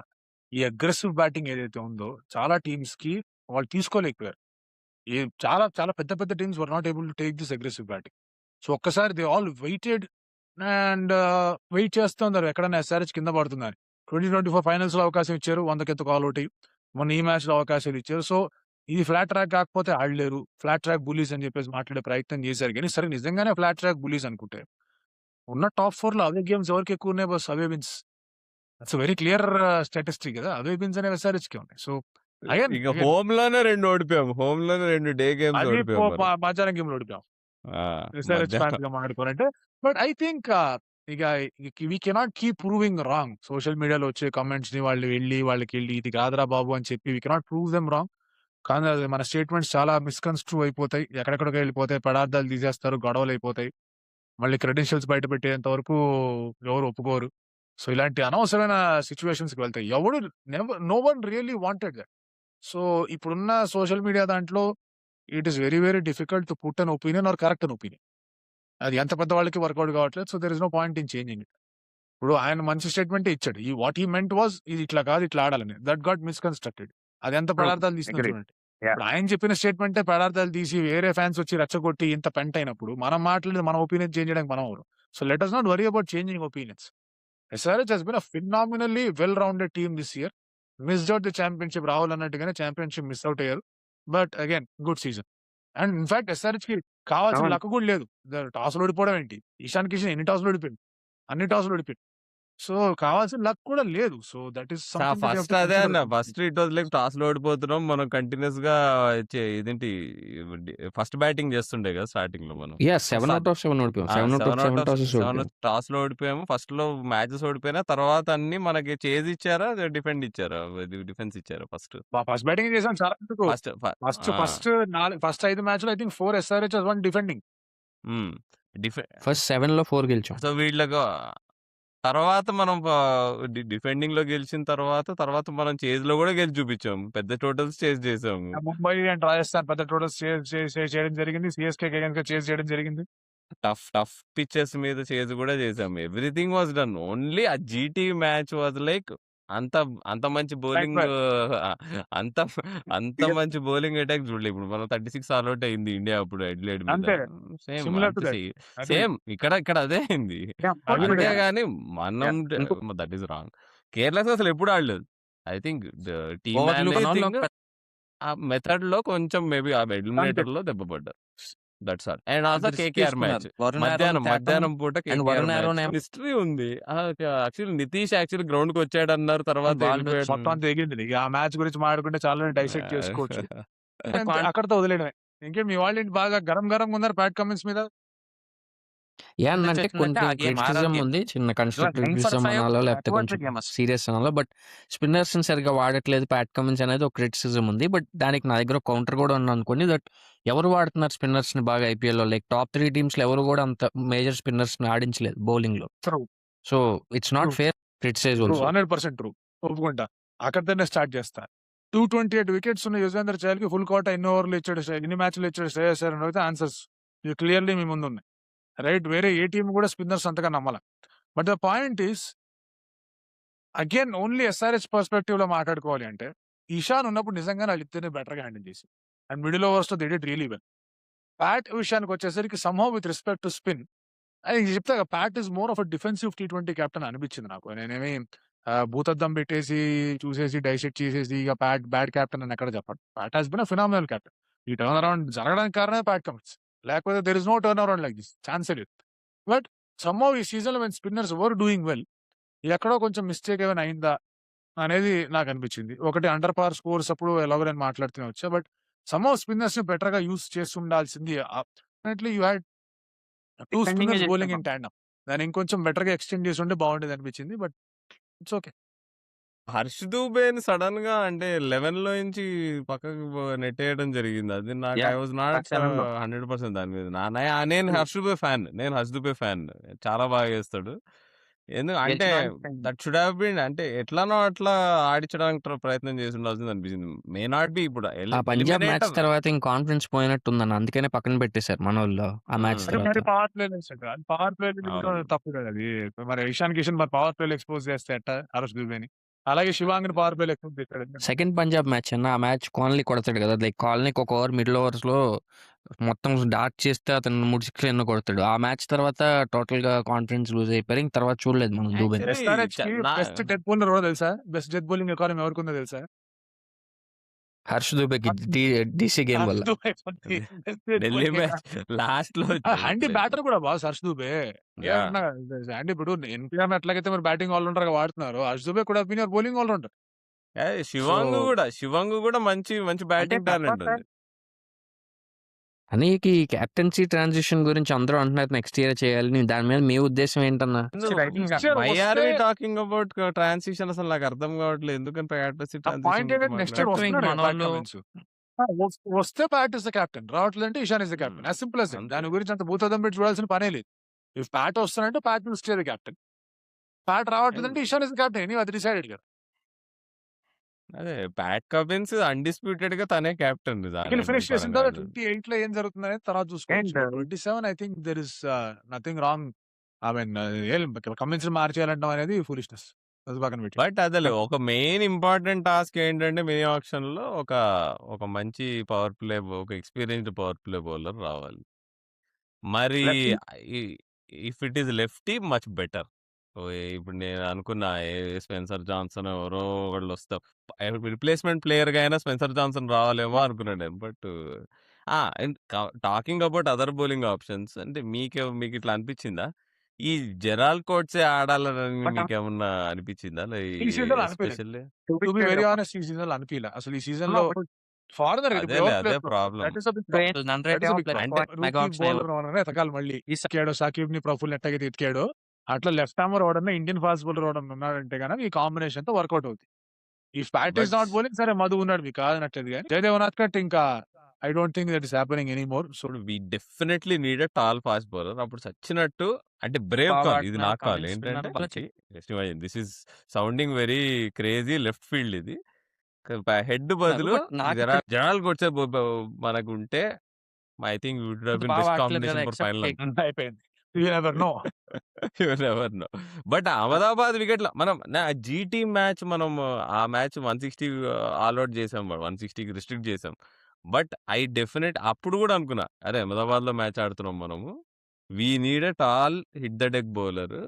S3: ఈ అగ్రెసివ్ బ్యాటింగ్ ఏదైతే ఉందో చాలా టీమ్స్ కి వాళ్ళు తీసుకోలేకపోయారు. చాలా చాలా పెద్ద పెద్ద teams were not able to take this aggressive batting. So ఒక్కసారి they all waited and wait చేస్తూ ఉన్నారు ఎక్కడైనా ఎస్ఆర్హెచ్ కింద పడుతుందని. 2024 ఫైనల్స్ లో అవకాశం ఇచ్చారు, 100కి ఆల్ అవుట్. మొన్న ఈ మ్యాచ్ లో అవకాశాలు ఇచ్చారు. సో ఇది ఫ్లాట్ ట్రాక్ కాకపోతే ఆడలేరు, ఫ్లాట్ ట్రాక్ బులీస్ అని చెప్పేసి మాట్లాడే ప్రయత్నం చేశారు. కానీ సరే నిజంగానే ఫ్లాట్ ట్రాక్ బులీస్ అనుకుంటే ఉన్న టాప్ 4 లో అవే గేమ్స్ ఎవరికి ఎక్కువ ఉన్నాయి బస్ away wins. It's very clear statistic కదా, అవే విన్స్ అనేవి ఎస్ఆర్హెచ్ కి ఉన్నాయి. సో అగైన్
S2: ఇక హోమ్ లోనే 2 ఓడిపోయాము. హోమ్ లోనే 2 డే గేమ్స్
S3: అది
S2: ఓడిపోయాం మనం.
S3: మధ్యాహ్నం గేమ్ లో ఓడిపోయాం
S2: ఆ!
S3: ఎస్ఆర్హెచ్ ఫ్యాన్స్
S2: మధ్యాహ్నం.
S3: గా మాట్లాడుకోవాలంటే. బట్ ఐ థింక్ ఇక we cannot keep proving wrong. Social మీడియాలో వచ్చే కమెంట్స్ ని వాళ్ళకి వెళ్ళి ఇది కాదురా బాబు అని చెప్పి we cannot prove them wrong. కానీ అది మన స్టేట్మెంట్స్ చాలా మిస్కన్స్ట్రూ అయిపోతాయి, ఎక్కడెక్కడికి వెళ్ళిపోతాయి, పదార్థాలు తీసేస్తారు, గొడవలు అయిపోతాయి, మళ్ళీ క్రెడెన్షియల్స్ బయట పెట్టేంత వరకు ఎవరు ఒప్పుకోరు. సో ఇలాంటి అనవసరమైన సిచ్యువేషన్స్ కి వెళ్తాయి. ఎవడు no one really wanted that. So ఇప్పుడున్న సోషల్ మీడియా దాంట్లో it is very very difficult to put an opinion or correct an opinion. అది ఎంత పెద్ద వాళ్ళకి వర్కౌట్ కావట్లేదు. So there is no point in changing it. ఇప్పుడు ఆయన మంచి స్టేట్మెంట్ ఇచ్చాడు. ఈ వాట్ హీ మెంట్ వాజ్ ఇది ఇట్లా కాదు ఇట్లా ఆడాలని. That got misconstructed. అది ఎంత
S1: ట్రూ.
S3: పదార్థాలు తీసిందో
S1: అగ్రీ.
S3: చూడండి.
S1: యా.
S3: ఇప్పుడు ఆయన చెప్పిన స్టేట్మెంటే పదార్థాలు తీసి వేరే ఫ్యాన్స్ వచ్చి రెచ్చగొట్టి ఇంత పెంట్ అయినప్పుడు మనం మాట్లాడేది మన ఒపీనియన్ చేంజ్ చేయడానికి మనం ఎవరు? So let us not worry about changing opinions. SRH has been a phenomenally well-rounded team this year. Missed out the championship. Rahul అన్నట్టుగానే championship మిస్ అవుట్ అయ్యారు. But again good season. And in fact SRH కి కావాల్సిన
S1: అవును.
S3: Luck కూడా లేదు. టాస్లు ఓడిపోవడం ఏంటి? ఇషాన్ కిషన్ ఎన్ని టాస్లు ఓడిపోయింది? అన్ని టాస్లు ఓడిపోయింది. సో కావాల్సిన లక్ కూడా లేదు. So that is something that you have
S2: first
S3: to
S2: అదే అన్న.
S3: Consider.
S2: First it was like toss లో ఓడిపోతున్నాం. మనం కంటిన్యూస్ గా ఇదేంటి ఫస్ట్ బ్యాటింగ్ చేస్తుండే కదా స్టార్టింగ్ లో మనం.
S4: యా 7
S2: స-
S4: అవుట్ ఆఫ్ 7 ఓడిపోయాం.
S2: ఆ,
S4: 7 అవుట్ ఆఫ్ 7 టాసెస్
S2: 7
S4: ఓడిపోయాం.
S2: టాస్ లో ఓడిపోయాము. ఫస్ట్ లో మ్యాచెస్ ఓడిపోయినా తర్వాత అన్ని మనకి చేజ్ ఇచ్చారా డిఫెండ్ ఇచ్చారా డిఫెన్స్ ఇచ్చారా ఫస్ట్
S3: ఫస్ట్ బ్యాటింగ్ చేసాం చాలా మటుకు.
S2: ఫస్ట్
S3: ఫస్ట్ 5 మ్యాచ్లు I think 4 SRH has won defending.
S4: First 7 లో 4 గెలిచాం.
S2: సో వీళ్ళకు తర్వాత మనం డిఫెండింగ్ లో గెలిచిన తర్వాత మనం చేజ్ లో కూడా గెలిచి చూపించాము. పెద్ద టోటల్స్ చేజ్ చేసాము.
S3: ముంబై అండ్ రాజస్థాన్ పెద్ద టోటల్స్ చేయడం జరిగింది. సిఎస్కే చేజ్ చేయడం జరిగింది.
S2: టఫ్ పిచెస్ మీద చేజ్ కూడా చేసాము. Everything was done. ఓన్లీ ఆ జీటీ మ్యాచ్ వాజ్ లైక్ అంత అంత మంచి బౌలింగ్ అంత అంత మంచి బౌలింగ్ అటాక్ చూడలేదు. ఇప్పుడు మనం 36 ఆల్ అవుట్ అయింది ఇండియా అప్పుడు ఎడ్లైడ్ మీద.
S3: అంతే. Similar to that.
S2: సేమ్ ఇక్కడ అదే అయింది. అంతేగాని మనం దట్ ఈస్ రాంగ్. కేరళ అసలు ఎప్పుడు ఆడలేదు. I think team
S1: Overlook
S2: managing ఆ మెథడ్ లో కొంచెం మేబీ ఆ ఎలిమినేటర్ లో దెబ్బ పడ్డారు. That's all. And also KKR match మధ్యాహ్నం పూట
S1: వరుణ్ ఆరోన్
S2: హిస్టరీ ఉంది. యాక్చువల్లీ నితీష్ యాక్చువల్లీ గ్రౌండ్ కి వచ్చాడు అన్నారు. తర్వాత వెళ్ళిపోయాడు.
S3: మొత్తం అంతా ఎగిరింది. ఇక ఆ మ్యాచ్ గురించి మాట్లాడుకుంటే చాలా డైసెక్ట్ చేసుకోవచ్చు. అంతే, అక్కడతో వదిలేయడమే. ఇంకేం మీ వాళ్ళు ఏంటి బాగా గరం ఉన్నారు ప్యాట్ కమిన్స్ మీద?
S4: యా అంటే
S1: చెప్తుందంటే
S4: కొంచెం
S1: ఆ game
S4: క్రిటిసిజం
S1: ఆరోగ్యం.
S4: ఉంది. చిన్న కన్స్ట్రక్టివ్
S1: 9 for
S4: క్రిటిసిజం
S1: 5
S4: అనాలో లేకపోతే
S1: towards
S4: కొంచెం
S1: the game అసలు.
S4: సీరియస్ అనాలో. బట్ స్పిన్నర్స్ సరిగ్గా వాడట్లేదు ప్యాట్ కమిన్స్ అనేది ఒక క్రిటిసిజం ఉంది. బట్ దానికి నా దగ్గర కౌంటర్ కూడా ఉంది అనుకోండి. దట్ ఎవరు వాడుతున్నారు స్పిన్నర్స్ ని బాగా IPL లో? లైక్ టాప్ 3 టీమ్స్ లో ఎవరు కూడా అంత మేజర్ స్పిన్నర్స్ ని ఆడించలేదు బౌలింగ్ లో.
S3: True.
S4: So it's not
S3: True.
S4: Fair criticize also.
S3: 100% true. ఒప్పుకుంటా. అక్కడితోనే స్టార్ట్ చేస్తా. 228 వికెట్స్ ఉన్న యుజ్వేంద్ర చహల్ కి ఫుల్ కోట ఎన్ని ఓవర్లు ఇచ్చాడు, ఎన్ని మ్యాచ్లు ఇచ్చాడు శ్రేయస్ అయ్యర్ అయితే ఆన్సర్స్ క్లియర్లీ మీ ముందు ఉన్నాయి. రైట్, వేరే ఏ టీం కూడా స్పిన్నర్స్ అంతగా నమ్మాల. But the point is again only SRH perspective లో మాట్లాడుకోవాలి అంటే ఇషాన్ ఉన్నప్పుడు నిజంగా వాళ్ళిద్దరిని బెటర్ గా హ్యాండిల్ చేసి అండ్ మిడిల్ ఓవర్స్ తో they did really well. Pat విషయానికి వచ్చేసరికి somehow with respect to spin అది చెప్తా, Pat is more of a defensive T20 captain అనిపించింది నాకు. నేనేమి భూతద్దం పెట్టేసి చూసేసి డైసెక్ట్ చేసేసి ఇక బ్యాడ్ కెప్టెన్ అని ఎక్కడ చెప్పండి. Pat has been a phenomenal captain. ఈ టర్న్ అరౌండ్ జరగడానికి కారణమే ప్యాట్ కమిన్స్. లేకపోతే there is no turn around like this chance లేదు. బట్ సమ్హౌ ఈ సీజన్ లో when spinners were doing well ఎక్కడో కొంచెం మిస్టేక్ ఏమైనా అయిందా అనేది నాకు అనిపించింది. ఒకటి అండర్ పార్ స్కోర్స్ అప్పుడు ఎలాగో నేను మాట్లాడుతూనే వచ్చా. బట్ సమ్హౌ స్పిన్నర్స్ ని బెటర్ గా యూస్ చేసి ఉండాల్సింది. You had 2 spinners bowling in tandem. దాన్ని ఇంకొంచెం బెటర్ గా ఎక్స్టెండ్ చేసి ఉంటే బాగుండేది అనిపించింది. But it's okay.
S2: హర్ష్ దూబేని సడన్‌గా అంటే 11లో నుంచి పక్కకు నెట్టేయడం జరిగింది. అది నాకు ఐ
S1: యాహ్!
S2: వాస్ నాట్
S1: 7లో
S2: 100% దాని మీద. నేను హర్ష్ దూబే ఫ్యాన్. నేను హర్ష్ దూబే ఫ్యాన్. చాలా బాగా చేస్తాడు. అంటే
S1: గెలిచడానికి
S2: దట్ షుడ్ హావ్ బీన్ అంటే ఎట్లనో అట్లా ఆడించడానికి ప్రయత్నం చేసి ఉండాల్సింది అనిపించింది. మే నాట్ బి ఇప్పుడు
S4: ఆ పంజాబ్ మ్యాచ్
S2: ఎలిమినేటర్.
S4: తర్వాత ఇంక కాన్ఫిడెన్స్ పోయినట్టుందన్న. అందుకనే పక్కన పెట్టేశారు మనోళ్ళు ఆ మ్యాచ్
S3: అంటే
S2: హ్మ్.
S4: తర్వాత.
S3: మరి పవర్ ప్లే లేసాడు. అది పవర్ ప్లే దిగడం
S2: అవును.
S3: తప్పు కదా అది. మరి ఇషాన్ కిషన్ మరి పవర్ ప్లేలో ఎక్స్‌పోజ్ చేస్తే ఎట్టా హర్ష్ దూబేని. అలాగే శివాంగ్‌ని పవర్ ప్లేలో ఎక్స్‌పోజ్ చేసాడు.
S4: సెకండ్ పంజాబ్ మ్యాచ్ అన్న. ఆ మ్యాచ్ కోహ్లీ కొడతాడు కదా! లైక్ కోహ్లీకి ఒక ఓవర్ మిడిల్ ఓవర్స్‌లో మొత్తం డార్ట్ చేస్తే అతను 3 సిక్స్‌లు ఎన్నో కొడతాడు. ఆ మ్యాచ్ తర్వాత టోటల్‌గా కాన్ఫిడెన్స్ లూజ్ అయిపోయారు. ఇంక తర్వాత చూడలేదు మనం దూబేని.
S2: యాక్చువల్లీ
S3: ఎస్ఆర్‌హెచ్‌కి
S2: నా
S3: బెస్ట్ డెత్ బౌలర్ ఎవరో తెలుసా? బెస్ట్ డెత్ బౌలింగ్ రికార్డ్ ఎవరికుందో తెలుసా?
S4: హర్ష్ దూబేకి
S3: హర్ష్
S4: డీసీ గేమ్
S3: హర్ష్
S4: వల్ల.
S3: దూబే ఉంది.
S2: అదే
S3: best death
S2: Delhi
S3: bowling
S2: match లాస్ట్‌లో
S3: హ్యాండీ బ్యాటర్ కూడా బాస్ హర్ష్ దూబే. అదే
S2: యాహ్!
S3: అంటున్నా కదా! అంటే ఇప్పుడు ఎన్‌పీఆర్‌ని ఎట్లాగైతే మరి బ్యాటింగ్ ఆల్ రౌండర్‌గా వాడుతున్నారో హర్ష్ దూబే కూడా been your bowling all rounder. So
S2: Shivang గూడా మంచి మంచి
S1: అంటే
S2: బ్యాటింగ్ టాలెంట్
S1: తర్వాత
S2: ఉంది.
S4: అనిల్‌కి కెప్టెన్సీ ట్రాన్సిషన్ గురించి అందరూ అంటున్నారు నెక్స్ట్ ఇయర్ చేయాలని. దాని మీద మీ ఉద్దేశ్యం ఏంటన్నా?
S1: I think
S3: next year
S2: why are
S3: వస్తే
S2: వి టాకింగ్ అబౌట్ ట్రాన్సిషన్ అసలు నాకు అర్థం కావట్లేదు. ఎందుకని క్యాప్టెన్సీ
S3: ఆ
S2: ట్రాన్సిషన్
S3: పాయింట్
S2: గురించి
S3: ఏంటంటే నెక్స్ట్ ఇయర్
S1: చెప్పు ఇంక
S3: వస్తున్నాడు కదా ప్యాట్
S1: మనోళ్ళు
S3: కమిన్స్. వస్తే ప్యాట్ ఇస్ ద కెప్టెన్. రావట్లేదంటే Ishan is the captain. As simple as that.
S2: అంతే.
S3: దాని గురించి అంత భూతద్దం పెట్టి చూడాల్సిన పనే లేదు. ఇఫ్ ప్యాట్ వస్తానంటే Pat will stay the captain. Pat రావట్లేదంటే ఇషాన్ ఇస్ ద కెప్టెన్. అది డిసైడెడ్ కదా.
S2: అదే ప్యాట్ కమిన్స్ అన్‌డిస్ప్యూటెడ్ గా తనే కెప్టెన్
S3: సైకిల్
S2: దాని
S3: ఫినిష్ చేసిన
S2: పరంగా
S3: తర్వాత
S2: ఆడేది.
S3: 28లో ఏం జరుగుతుందనేది తర్వాత చూసుకోవచ్చు.
S1: And
S3: 27 I think there is nothing wrong. I mean Cummins మార్చేయాలంటాం అనేది ఫూలిష్‌నెస్. అది పక్కన పెట్టి.
S2: బట్ అదేలే ఒక మెయిన్ ఇంపార్టెంట్ టాస్క్ ఏంటంటే మినీ ఆక్షన్‌లో ఒక మంచి ఒక ఎక్స్‌పీరియన్స్‌డ్ పవర్ ప్లే బౌలర్ రావాలి. మరి
S3: లెఫ్టీ
S2: ఇ if it is lefty much better. ఇప్పుడు నేను అనుకున్న స్పెన్సర్ జాన్సన్ ఎవరో ఒకళ్ళొస్తారు. రిప్లేస్‌మెంట్ ప్లేయర్‌గా అయినా స్పెన్సర్ జాన్సన్ రావాలేమో అనుకున్నాను నేను. But and talking about other bowling options అంటే మీకిట్లా అనిపిచ్చిందా? ఈ జెరాల్డ్ కోట్సే ఆడాలని
S1: బట్
S2: మీకేమన్నా అనిపిచ్చిందా?
S3: ఈ సీజన్‌లో అనిపియలేదు.
S2: ఎస్పెషల్లీ
S3: టు బి వెరీ
S1: ఒక
S3: హానెస్ట్ ఈ సీజన్‌లో అనిపియలే. అసలు ఈ సీజన్‌లో ఫారినర్ కదా! ఇప్పుడు
S2: అదేలే
S3: ఎవరు
S2: అదే
S3: ప్లేస్‌లో ఉంటారు.
S2: Problem.
S3: That is the big problem.
S1: None
S3: that
S1: rate
S3: is the
S1: ఏమో
S3: బిగ్
S1: ప్లస్
S2: అంటే
S3: problem.
S1: Mega
S3: rookie
S1: option
S3: bowler ఎవరైనా ఎతకాలి మళ్ళీ.
S1: ఈ
S3: ఎతికాడో సాకిబ్‌ని, ప్రఫుల్‌ని ఎట్లాగైతే ఎతికాడో అట్లా లెఫ్ట్ హార్మర్ ఎవడన్నా ఇండియన్ ఫాస్ట్ బౌలర్ ఎవడన్నా ఉన్నాడంటే గనక ఈ కాంబినేషన్‌తో వర్కౌట్ అవుద్ది. If Pat is
S2: but
S3: not bowling సరే మధు ఉన్నాడు మీకు కాదనట్లేదు గానీ జయదేవ్ ఉనాద్కట్ ఇంకా I don't think that is happening anymore. So
S2: ఇప్పుడు we definitely need a tall fast bowler. అప్పుడు సచ్చినట్టు అంటే బ్రేవ్
S1: బాగా
S2: కాల్. ఇది నా
S1: ఆడుతున్నారు.
S2: కాల్.
S1: కమిన్స్
S2: ఏంటంటే
S1: స్పిన్నర్ బాగా
S2: this is sounding very crazy left field ఇది. హెడ్
S1: చెప్తున్నారు.
S2: బదులు
S1: బట్
S2: ఈ
S1: నాకైతే
S2: జనాలు కొడిచే మనకుంటే I think we would have
S1: అంత
S2: బీన్
S1: బాగా
S2: బెస్ట్
S1: ఆడట్లేదు
S2: కాంబినేషన్
S1: కదా!
S2: For
S1: except
S2: final
S1: cake.
S3: అంతా అయిపోయింది. You never know.
S2: You never know. But Ahmedabad వికెట్‌లో మనం జీటీ మ్యాచ్ మనం ఆ మ్యాచ్ 160 ఆల్ ఔట్ చేసాం. 160కి రిస్ట్రిక్ట్ చేసాం. బట్ అప్పుడు కూడా అనుకున్నా. అరే! అహ్మదాబాద్‌లో మ్యాచ్ ఆడుతున్నాం మనము. We need a tall hit the deck bowler.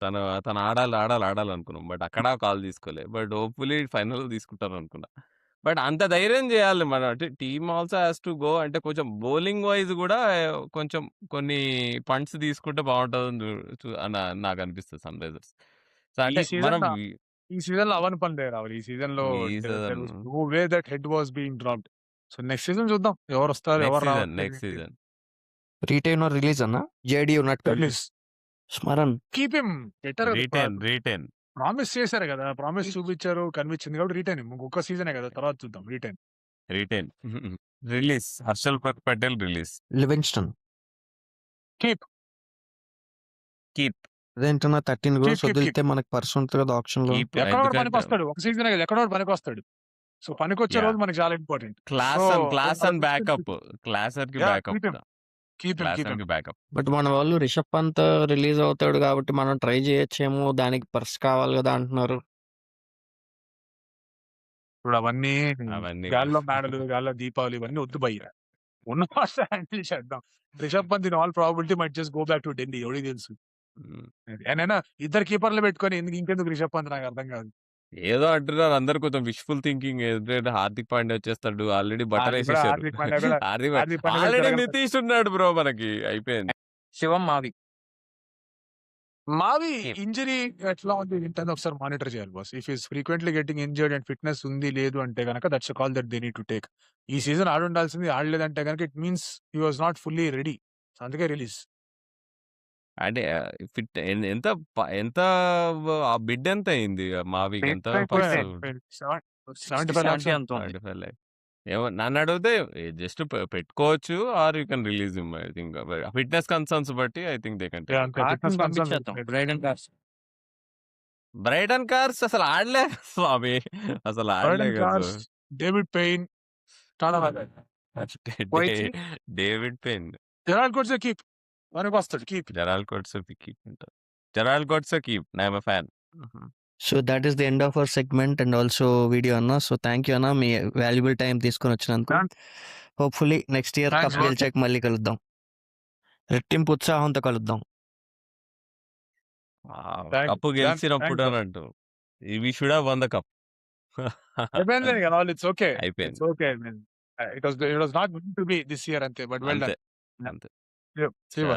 S2: తను తను ఆడాలనుకున్నాం. బట్ అక్కడ కాల్ తీసుకోలే. బట్ హోప్‌ఫుల్లీ ఫైనల్‌లో తీసుకుంటారనుకున్నా. బట్ అంత ధైర్యం చేయాలి మనం. అంటే team also has to go అంటే కొంచెం బౌలింగ్ వైస్ కూడా కొంచెం కొన్ని పంట్స్ తీసుకుంటే బావుంటదని అని నాకనిపిస్తది సన్‌రైజర్స్. సో,
S3: ఈ
S2: అంటే మనం
S3: సీజన్ ఈ సీజన్‌లో అవ్వని పనులే రావాలి. ఈ సీజన్‌లో
S2: ఈ
S3: there
S2: season
S3: was no way that Head was being dropped. So next season చూద్దాం. ఎవరొస్తారు? ఎవరు రావట్లేదు
S2: నెక్స్ట్
S3: ఏంటి?
S2: సీజన్.
S4: రిటైన్ ఆర్ రిలీజ్ అన్నా? జేడీ ఉన్నట్టు.
S3: Release.
S4: Smaran.
S3: Keep him better.
S2: Retain.
S3: Promise చేశారు కదా! ప్రామిస్ చూపించారు. కనిపించింది కాబట్టి రిటైన్. ఇంకొక సీజనే కదా! తర్వాత చూద్దాం retain.
S2: Release. Harshal Patel release.
S4: Livingstone.
S3: Keep.
S2: Keep.
S4: అదేంటన్నా 13
S3: కీప్.
S4: గోల్స్
S3: కీప్. కీప్.
S4: వదిలితే మనకు పర్స్ ఉంటది కదా ఆప్షన్‌లో.
S2: కీప్
S3: ఎక్కడో ఒకటి
S2: ఎందుకంటే
S3: పనికొస్తాడు. ఒక సీజనే కదా! ఎక్కడో ఒకటి పనికొస్తాడు. సో పనికొచ్చే
S2: యాహ్!
S3: రోజు మనకు చాలా important. So
S2: class and backup. క్లాసర్‌కి
S3: yeah!
S2: Backup.
S3: Keep him. Keep him. Keep him.
S2: క్లాసర్‌కి బ్యాకప్.
S4: బట్ మన వాళ్ళు రిషబ్ పంత్ రిలీజ్ అవుతాడు కాబట్టి మనం ట్రై చేయొచ్చేమో. దానికి పర్స్ కావాలి కదా అంటున్నారు.
S3: ఇప్పుడు అవన్నీ
S2: అవన్నీ
S3: గాల్లో మేడలు, గాల్లో దీపావళి ఇవన్నీ వద్దు భయ్యా. ఉన్న ఫస్ట్ హ్యాండిల్ చేద్దాం. Rishabh Pant in all probability might just go back to Delhi. ఎవరికి తెలుసు.
S2: హ్మ్.
S3: అయినా ఇద్దరు కీపర్లు పెట్టుకొని ఇంకెందుకు రిషబ్ పంత్ నాకు అర్థం కాదు.
S2: ఏదో అంటున్నారు అందరూ కొంచెం విష్‌ఫుల్ థింకింగ్ ఏంటంటే హార్దిక్ పాండ్యా వచ్చేస్తాడు. ఆల్రెడీ
S3: అది కూడా
S2: బట్టలేసేసారు.
S3: హార్దిక్ పాండ్యా కూడా హార్దిక్ పాండ్యా కూడా
S2: ఆల్రెడీ
S3: తిరగని
S2: నితీష్ ఉన్నాడు బ్రో మనకి. అయిపోయింది.
S1: శివం మావి.
S3: మావి
S2: కీప్.
S3: ఇంజరీ ఎట్లా ఉంది ఏంటని ఒకసారి మానిటర్ చేయాలి boss. If is frequently getting injured and fitness ఉంది లేదు అంటే గనక that's a call that they need to take. ఈ సీజన్ ఆడుండాల్సింది ఆడలేదంటే గనక it means he was not fully ready. అందుకే రిలీజ్.
S2: అంటే ఫిట్ ఎంత ఆ బిడ్ ఎంత అయింది? మావికి ఎంత
S1: ఎక్కువే.
S2: ఫస్ట్
S3: 75 lakhs
S1: 70 అంత ఉంది.
S2: 75 లాక్స్. ఏమో నన్నడిగితే జస్ట్ పెట్టుకోవచ్చు or you can release him. I think fitness concerns బట్టి I think they can take.
S3: అంతే
S1: కార్ట్‌ని
S3: ఫిట్‌నెస్ కన్సర్న్
S1: పంపించేద్దాం. Brydon Carse.
S2: బ్రైటన్ కార్స్ అసలు ఆడలే స్వామి. అసలు ఆడలే
S3: బ్రైడన్
S2: కదా!
S3: కార్స్, డేవిడ్ పెయిన్ చాలా బాగా
S1: poetry.
S2: David Payne,
S3: Gerald Coetzee keep వస్తాడు కీప్.
S2: జెరాల్డ్ కోట్సే కీప్ అంటారు. Gerald Coetzee keep. I am a fan.
S4: So that is the end of our segment and also video అన్న. So thank you అన్న మీ valuable time తీసుకొని వచ్చినందుకు. Hopefully next year
S3: Thanks,
S4: cup
S3: bro.
S4: గెలిచాక మళ్ళీ కలుద్దాం. రెట్టింపు ఉత్సాహంతో కలుద్దాం.
S2: కప్పు గెలిచినప్పుడు అని అంటూ we should have won the cup.
S3: అయిపోయింది కదా, ఇట్స్ ఓకే.
S2: అయిపోయింది.
S3: It's okay. It was not going to be this year అంతే. బట్ వెల్
S2: అంతే
S3: డన్.
S2: అంతే.
S3: See you.